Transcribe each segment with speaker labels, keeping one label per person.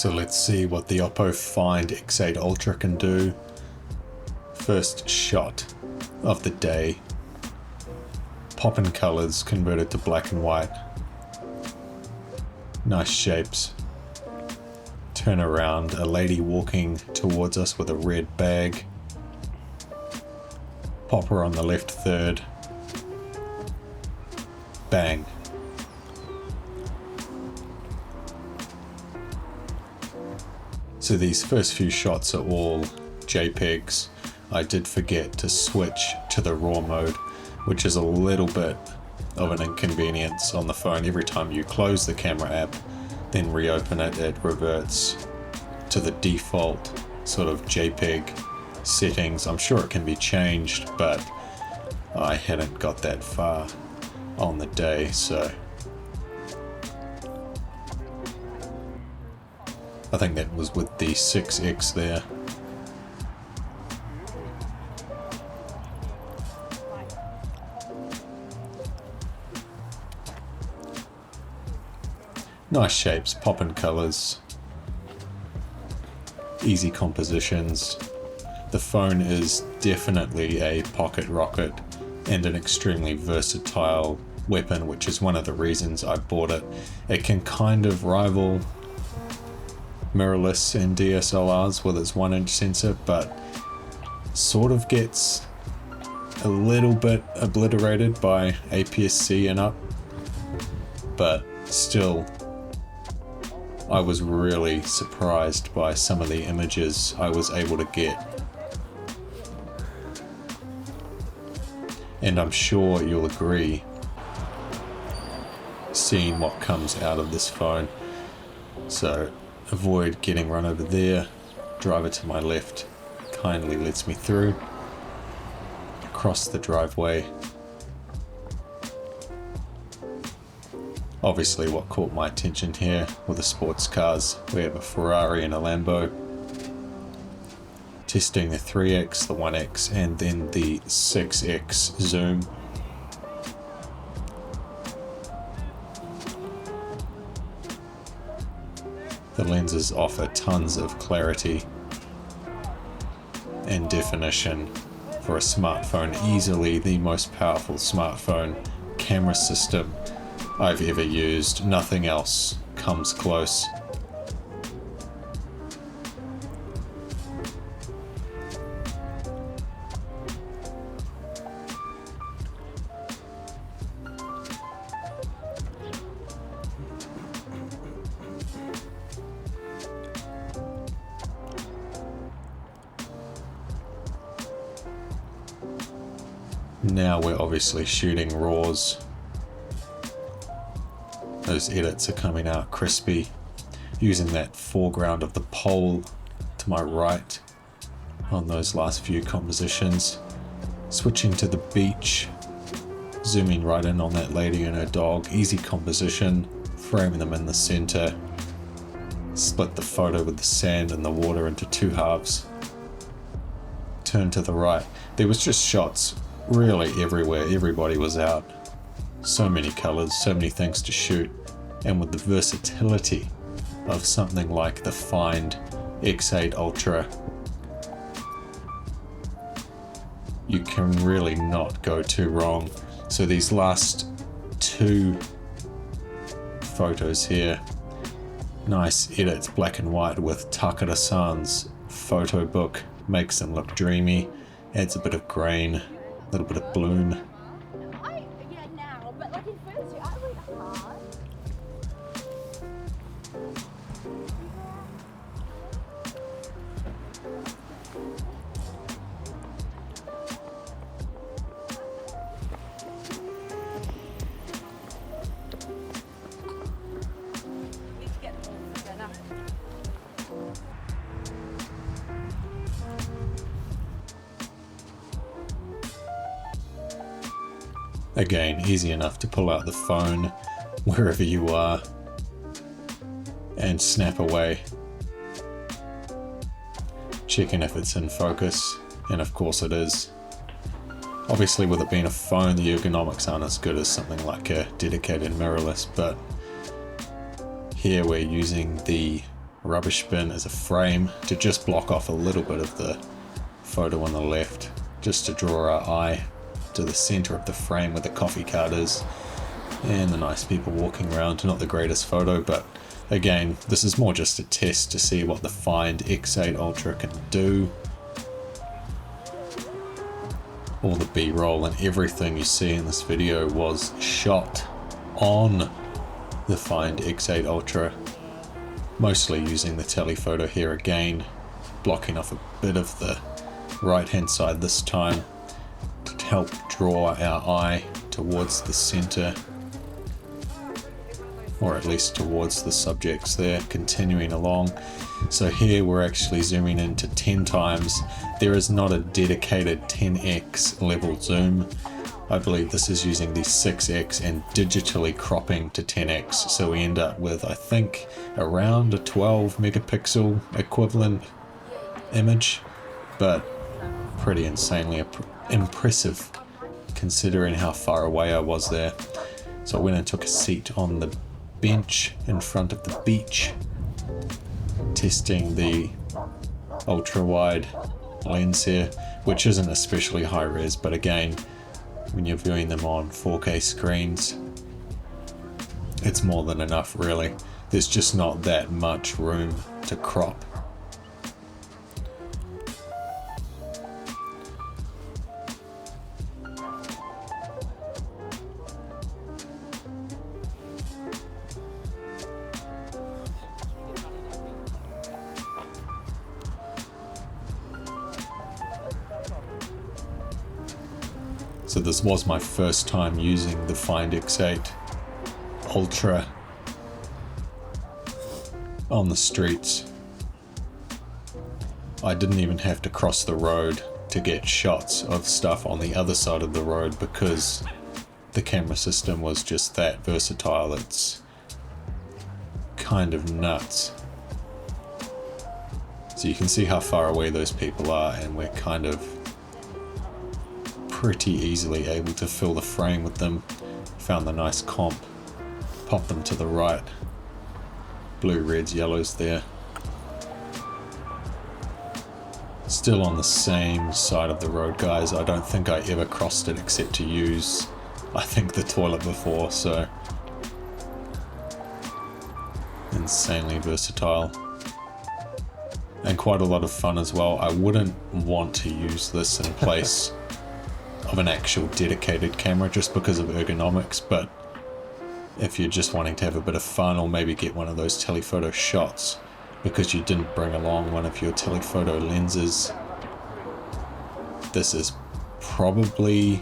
Speaker 1: So let's see what the Oppo Find X8 Ultra can do. First shot of the day. Poppin' colors converted to black and white. Nice shapes. Turn around, a lady walking towards us with a red bag. Pop her on the left third. Bang. So these first few shots are all JPEGs. I did forget to switch to the RAW mode, which is a little bit of an inconvenience on the phone. Every time you close the camera app, then reopen it, it reverts to the default sort of JPEG settings. I'm sure it can be changed, but I hadn't got that far on the day, so I think that was with the 6X there. Nice shapes, poppin' colors, easy compositions. The phone is definitely a pocket rocket and an extremely versatile weapon, which is one of the reasons I bought it. It can kind of rival mirrorless and DSLRs with its 1-inch sensor, but sort of gets a little bit obliterated by APS-C and up, but still I was really surprised by some of the images I was able to get. And I'm sure you'll agree, seeing what comes out of this phone. So avoid getting run over there. Driver to my left kindly lets me through. Across the driveway. Obviously what caught my attention here were the sports cars. We have a Ferrari and a Lambo. Testing the 3X, the 1X, and then the 6X zoom. The lenses offer tons of clarity and definition for a smartphone. Easily the most powerful smartphone camera system I've ever used. Nothing else comes close. Now we're obviously shooting RAWs. Those edits are coming out crispy. Using that foreground of the pole to my right on those last few compositions. Switching to the beach. Zooming right in on that lady and her dog. Easy composition. Framing them in the center. Split the photo with the sand and the water into two halves. Turn to the right. There was just shots really everywhere. Everybody was out. So many colors, so many things to shoot. And with the versatility of something like the Find X8 Ultra, you can really not go too wrong. So these last two photos here, nice edits, black and white with Takara-san's photo book, makes them look dreamy, adds a bit of grain, a little bit of bloom. Again, easy enough to pull out the phone wherever you are and snap away. Checking if it's in focus, and of course it is. Obviously with it being a phone, the ergonomics aren't as good as something like a dedicated mirrorless, but here we're using the rubbish bin as a frame to just block off a little bit of the photo on the left, just to draw our eye to the center of the frame where the coffee cart is and the nice people walking around. Not the greatest photo, but again, this is more just a test to see what the Find X8 Ultra can do. All the B-roll and everything you see in this video was shot on the Find X8 Ultra, mostly using the telephoto here again, blocking off a bit of the right hand side this time to help draw our eye towards the center, or at least towards the subjects there, continuing along. So here we're actually zooming into 10 times. There is not a dedicated 10x level zoom. I believe this is using the 6x and digitally cropping to 10x. So we end up with, I think, around a 12 megapixel equivalent image, but pretty insanely impressive considering how far away I was there. So I went and took a seat on the bench in front of the beach, testing the ultra wide lens here, which isn't especially high res, but again, when you're viewing them on 4K screens, it's more than enough really. There's just not that much room to crop. So this was my first time using the Find X8 Ultra on the streets. I didn't even have to cross the road to get shots of stuff on the other side of the road because the camera system was just that versatile. It's kind of nuts. So you can see how far away those people are, and we're kind of pretty easily able to fill the frame with them. Found the nice comp, pop them to the right. Blue, reds, yellows there. Still on the same side of the road, guys. I don't think I ever crossed it except to use, I think, the toilet before, so insanely versatile. And quite a lot of fun as well. I wouldn't want to use this in place of an actual dedicated camera just because of ergonomics, but if you're just wanting to have a bit of fun, or maybe get one of those telephoto shots because you didn't bring along one of your telephoto lenses, this is probably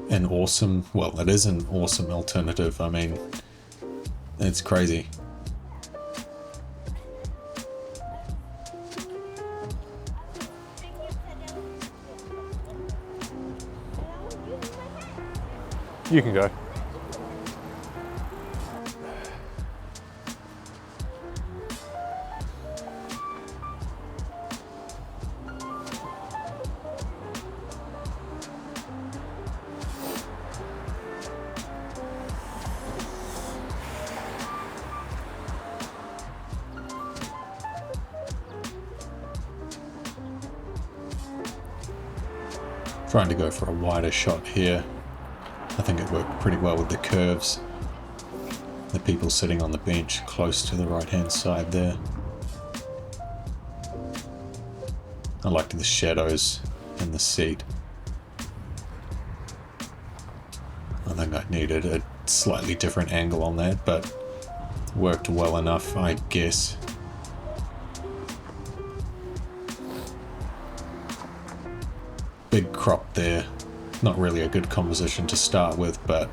Speaker 1: an awesome, well, it is an awesome alternative. I mean, it's crazy.
Speaker 2: You can go.
Speaker 1: Trying to go for a wider shot here. I think it worked pretty well with the curves. The people sitting on the bench close to the right hand side there. I liked the shadows in the seat. I think I needed a slightly different angle on that, but worked well enough, I guess. Big crop there. Not really a good composition to start with, but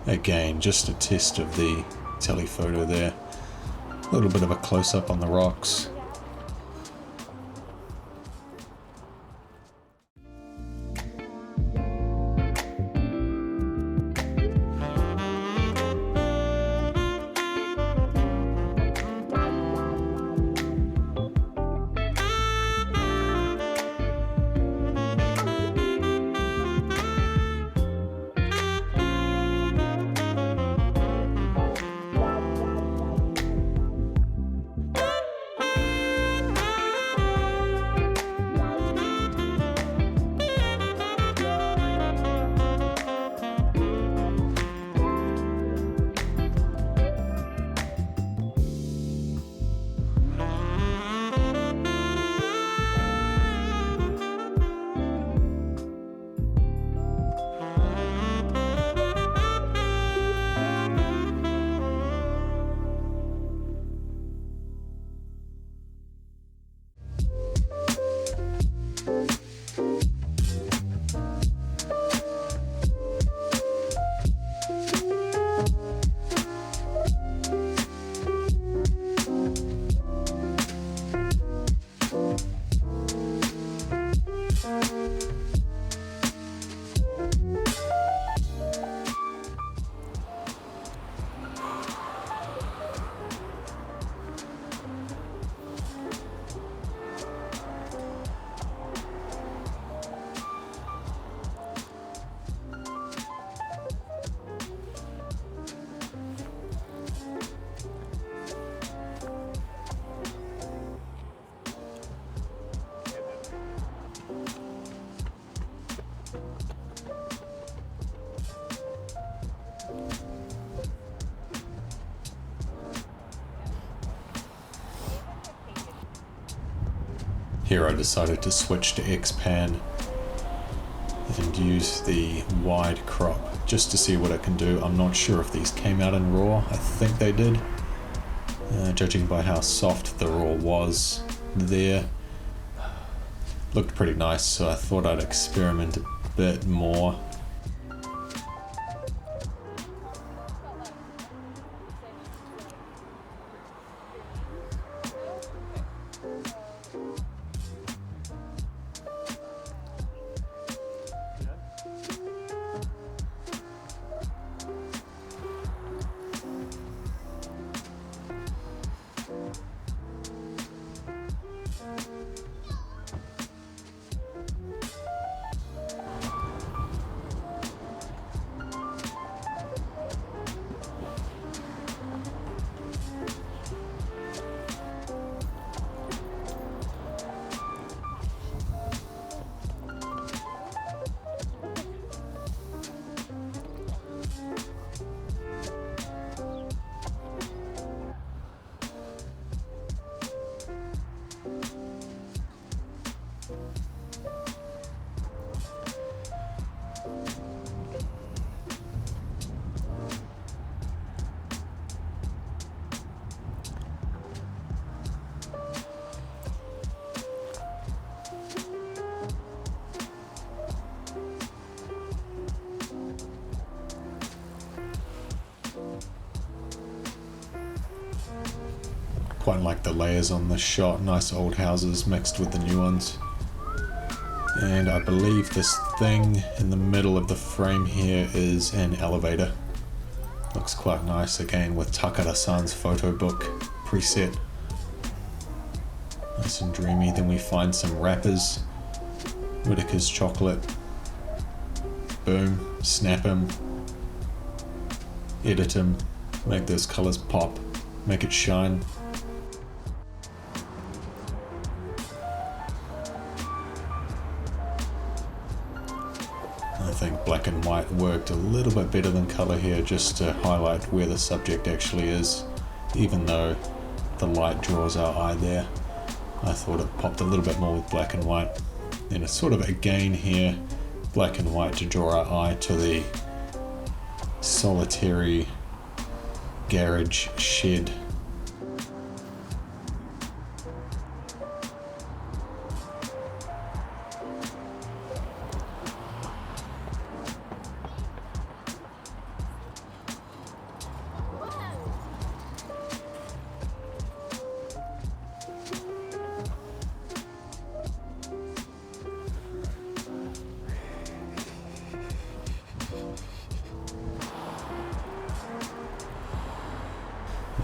Speaker 1: again, just a test of the telephoto there. A little bit of a close-up on the rocks. Here I decided to switch to X-Pan and use the wide crop just to see what it can do. I'm not sure if these came out in RAW. I think they did. Judging by how soft the RAW was there. Looked pretty nice, so I thought I'd experiment a bit more. Quite like the layers on this shot, nice old houses mixed with the new ones. And I believe this thing in the middle of the frame here is an elevator. Looks quite nice, again with Takara-san's photo book preset. Nice and dreamy. Then we find some wrappers. Whitaker's chocolate. Boom, snap him. Edit him. Make those colors pop. Make it shine. I think black and white worked a little bit better than color here, just to highlight where the subject actually is, even though the light draws our eye there. I thought it popped a little bit more with black and white. Then it's sort of again here, black and white to draw our eye to the solitary garage shed.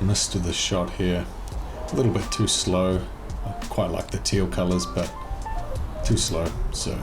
Speaker 1: Missed the shot here, a little bit too slow. I quite like the teal colors, but too slow, so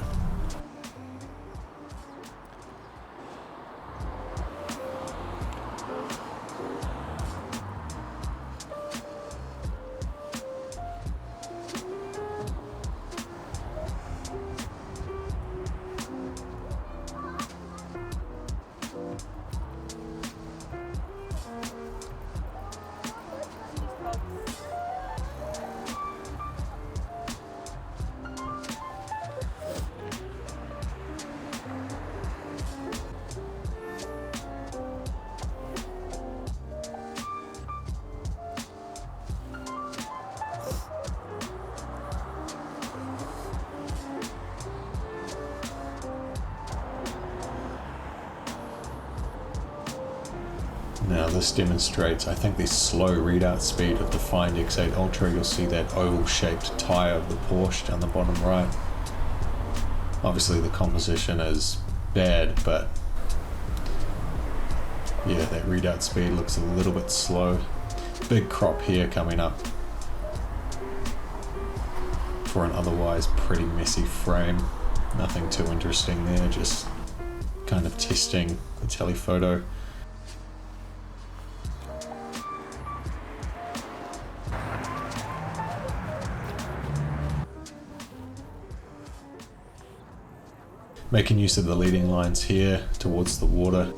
Speaker 1: now this demonstrates, I think, the slow readout speed of the Find X8 Ultra. You'll see that oval-shaped tire of the Porsche down the bottom right. Obviously the composition is bad, but yeah, that readout speed looks a little bit slow. Big crop here coming up for an otherwise pretty messy frame. Nothing too interesting there, just kind of testing the telephoto. Making use of the leading lines here towards the water.